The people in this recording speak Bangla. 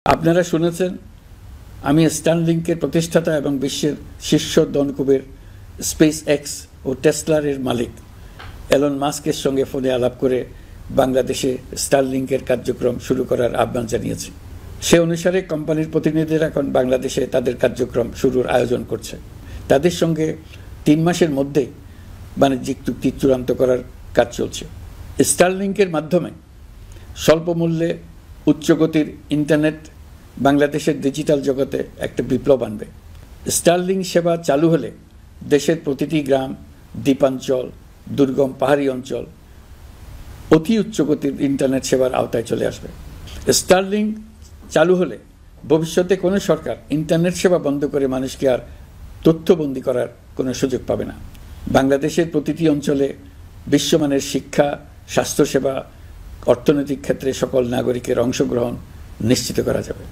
আপনারা শুনেছেন আমি স্টারলিংকের প্রতিষ্ঠাতা এবং বিশ্বের শীর্ষ ধনকুবের স্পেস এক্স ও টেসলার এর মালিক এলন মাস্কের সঙ্গে ফোনে আলাপ করে বাংলাদেশে স্টারলিংকের কার্যক্রম শুরু করার আহ্বান জানিয়েছি। সে অনুসারে কোম্পানির প্রতিনিধিরা এখন বাংলাদেশে তাদের কার্যক্রম শুরুর আয়োজন করছে। তাদের সঙ্গে 3 মাসের মধ্যেই বাণিজ্যিক চুক্তি চূড়ান্ত করার কাজ চলছে। স্টারলিংকের মাধ্যমে স্বল্প মূল্যে উচ্চগতির ইন্টারনেট বাংলাদেশের ডিজিটাল জগতে একটা বিপ্লব আনবে। স্টারলিংক সেবা চালু হলে দেশের প্রতিটি গ্রাম, দ্বীপাঞ্চল, দুর্গম পাহাড়ি অঞ্চল অতি উচ্চগতির ইন্টারনেট সেবার আওতায় চলে আসবে। স্টারলিংক চালু হলে ভবিষ্যতে কোনো সরকার ইন্টারনেট সেবা বন্ধ করে মানুষকে আর তথ্যবন্দী করার কোনো সুযোগ পাবে না। বাংলাদেশের প্রতিটি অঞ্চলে বিশ্বমানের শিক্ষা, স্বাস্থ্যসেবা, অর্থনৈতিক ক্ষেত্রে সকল নাগরিকের অংশগ্রহণ নিশ্চিত করা যাবে।